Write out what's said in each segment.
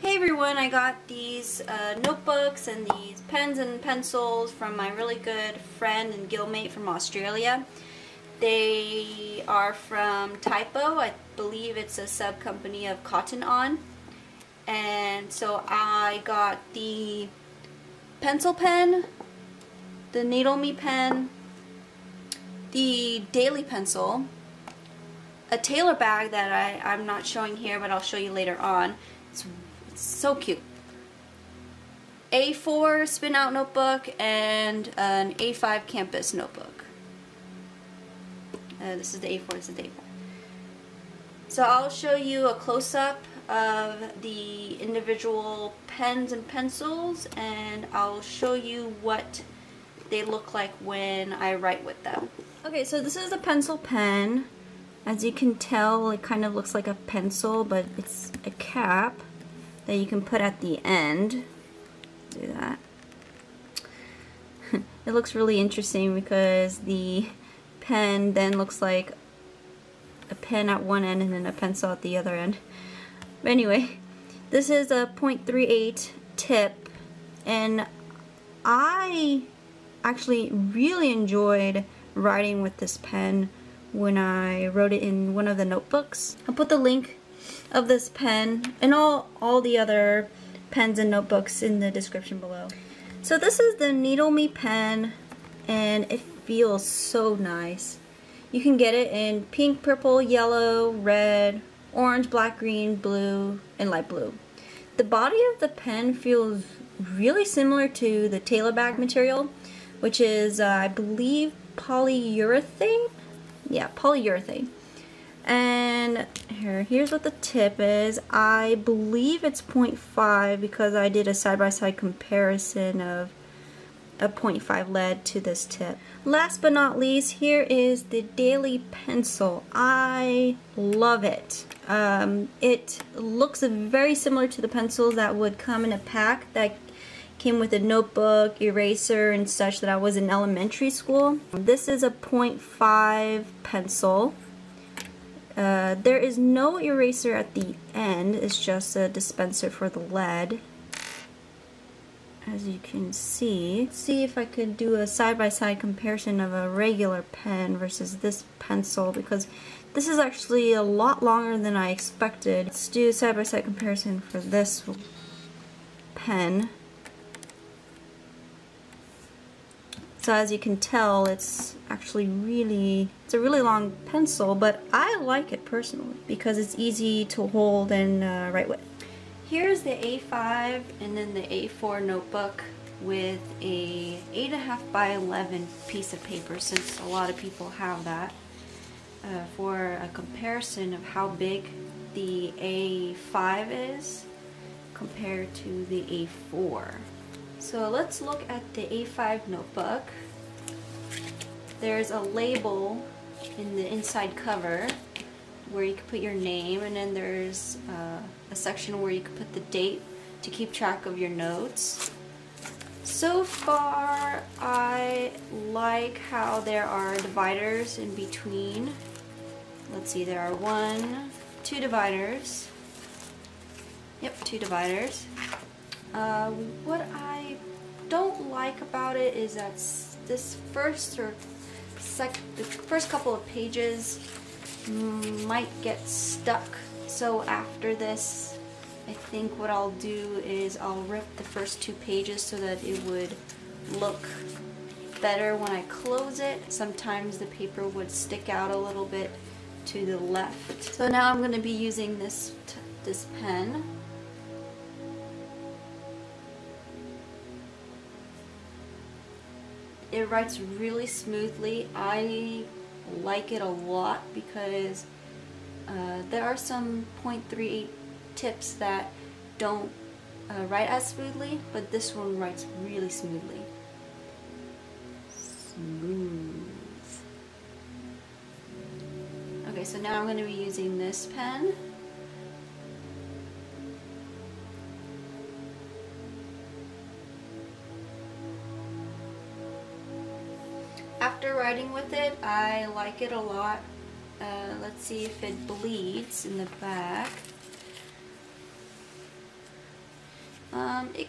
Hey everyone, I got these notebooks and these pens and pencils from my really good friend and guildmate from Australia. They are from Typo. I believe it's a sub-company of Cotton On. And so I got the pencil pen, the Needle Me pen, the daily pencil, a tailor bag that I'm not showing here but I'll show you later on. It's so cute. A4 Spinout Notebook and an A5 Campus Notebook. This is the A4, this is the A5. So I'll show you a close-up of the individual pens and pencils, and I'll show you what they look like when I write with them. Okay, so this is a pencil pen. As you can tell, it kind of looks like a pencil, but it's a cap that you can put at the end. Do that. It looks really interesting because the pen then looks like a pen at one end and then a pencil at the other end. But anyway, this is a .38 tip, and I actually really enjoyed writing with this pen when I wrote it in one of the notebooks. I'll put the link of this pen and all the other pens and notebooks in the description below. So this is the Needle Me pen, and it feels so nice. You can get it in pink, purple, yellow, red, orange, black, green, blue, and light blue. The body of the pen feels really similar to the tailor bag material, which is I believe polyurethane. Yeah, polyurethane. And here's what the tip is. I believe it's 0.5 because I did a side-by-side comparison of a 0.5 lead to this tip. Last but not least, here is the daily pencil. I love it. It looks very similar to the pencils that would come in a pack that came with a notebook, eraser, and such that I was in elementary school. This is a 0.5 pencil. There is no eraser at the end, it's just a dispenser for the lead. As you can see. Let's see if I could do a side-by-side comparison of a regular pen versus this pencil, because this is actually a lot longer than I expected. Let's do a side-by-side comparison for this pen. So as you can tell, it's actually it's a really long pencil, but I like it personally because it's easy to hold and write with. Here's the A5 and then the A4 notebook with a 8.5 by 11 piece of paper, since a lot of people have that, for a comparison of how big the A5 is compared to the A4. So let's look at the A5 notebook. There's a label in the inside cover where you can put your name, and then there's a section where you can put the date to keep track of your notes. So far, I like how there are dividers in between. Let's see, there are 2 dividers. Yep, 2 dividers. What I don't like about it is that this the first couple of pages might get stuck. So after this, I think what I'll do is I'll rip the first 2 pages so that it would look better when I close it. Sometimes the paper would stick out a little bit to the left. So now I'm going to be using this pen. It writes really smoothly. I like it a lot because there are some .38 tips that don't write as smoothly, but this one writes really smoothly. Smooth. Okay, so now I'm going to be using this pen. After writing with it, I like it a lot. Let's see if it bleeds in the back. It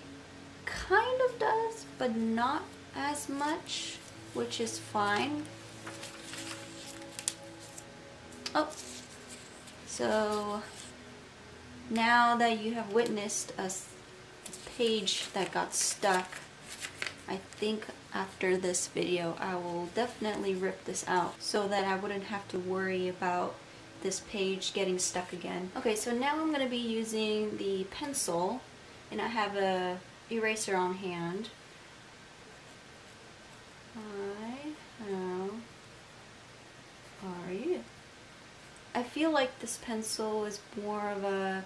kind of does, but not as much, which is fine. Oh, so now that you have witnessed a page that got stuck, I think after this video I will definitely rip this out so that I wouldn't have to worry about this page getting stuck again. Okay, so now I'm going to be using the pencil, and I have a eraser on hand. How are you? I feel like this pencil is more of a,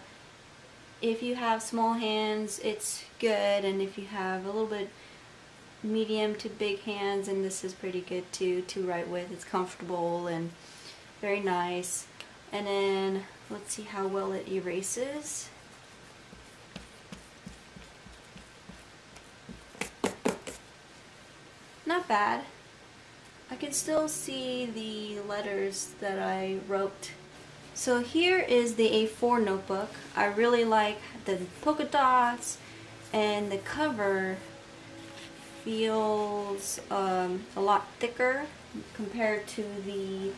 if you have small hands it's good, and if you have a little bit medium to big hands, and this is pretty good too to write with. It's comfortable and very nice. And then let's see how well it erases. Not bad. I can still see the letters that I wrote. So here is the A4 notebook. I really like the polka dots, and the cover feels a lot thicker compared to the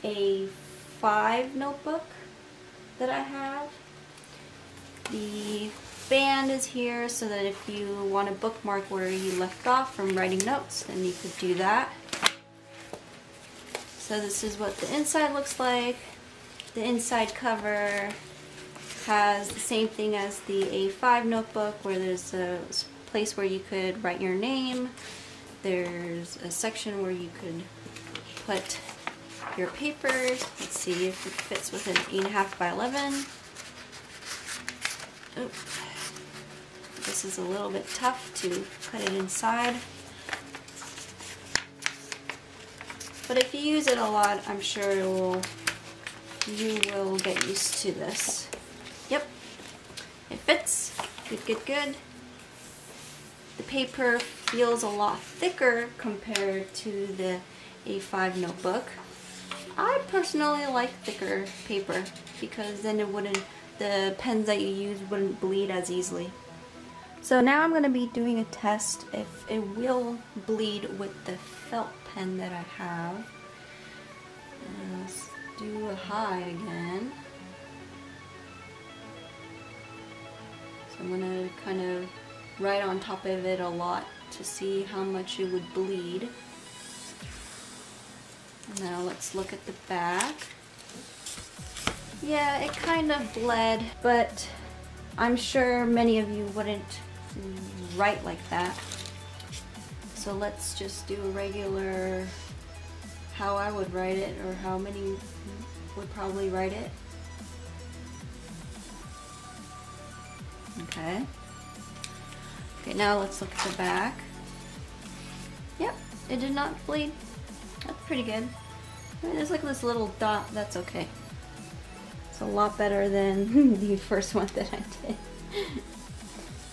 A5 notebook that I have. The band is here so that if you want to bookmark where you left off from writing notes, then you could do that. So this is what the inside looks like. The inside cover has the same thing as the A5 notebook, where there's a place where you could write your name. There's a section where you could put your papers. Let's see if it fits within 8.5 by 11. Oop. This is a little bit tough to put it inside. But if you use it a lot, I'm sure you will get used to this. Yep, it fits. Good, good, good. The paper feels a lot thicker compared to the A5 notebook. I personally like thicker paper because then the pens that you use wouldn't bleed as easily. So now I'm going to be doing a test if it will bleed with the felt pen that I have. Let's do a high again. So I'm going to kind of write on top of it a lot to see how much it would bleed. Now let's look at the back. Yeah, it kind of bled, but I'm sure many of you wouldn't write like that. So let's just do a regular, how I would write it, or how many would probably write it. Okay. Okay, now let's look at the back. Yep, it did not bleed. That's pretty good. I mean, there's like this little dot, that's okay. It's a lot better than the first one that I did.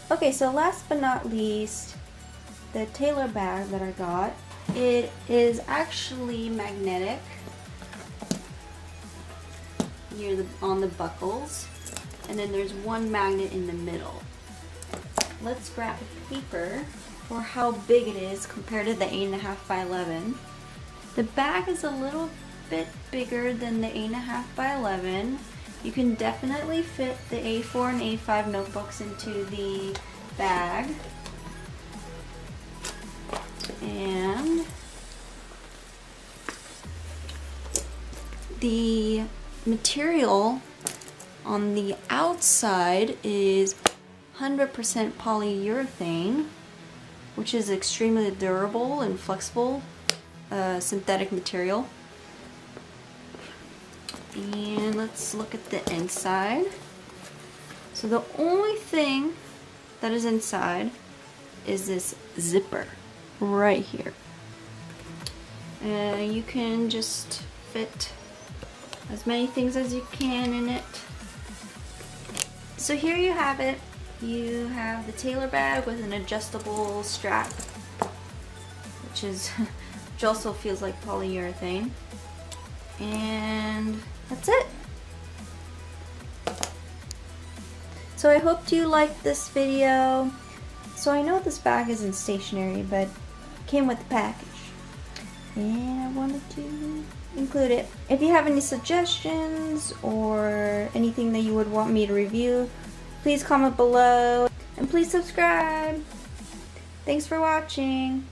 Okay, so last but not least, the tailor bag that I got. It is actually magnetic near on the buckles, and then there's one magnet in the middle. Let's grab a paper for how big it is compared to the 8.5 by 11. The bag is a little bit bigger than the 8.5 by 11. You can definitely fit the A4 and A5 notebooks into the bag. And the material on the outside is 100% polyurethane, which is extremely durable and flexible, synthetic material. And let's look at the inside. So the only thing that is inside is this zipper right here. You can just fit as many things as you can in it. So here you have it. You have the tailor bag with an adjustable strap, which also feels like polyurethane. And that's it. So I hope you liked this video. So I know this bag isn't stationary, but it came with the package. And I wanted to include it. If you have any suggestions or anything that you would want me to review, please comment below. And please subscribe. Thanks for watching.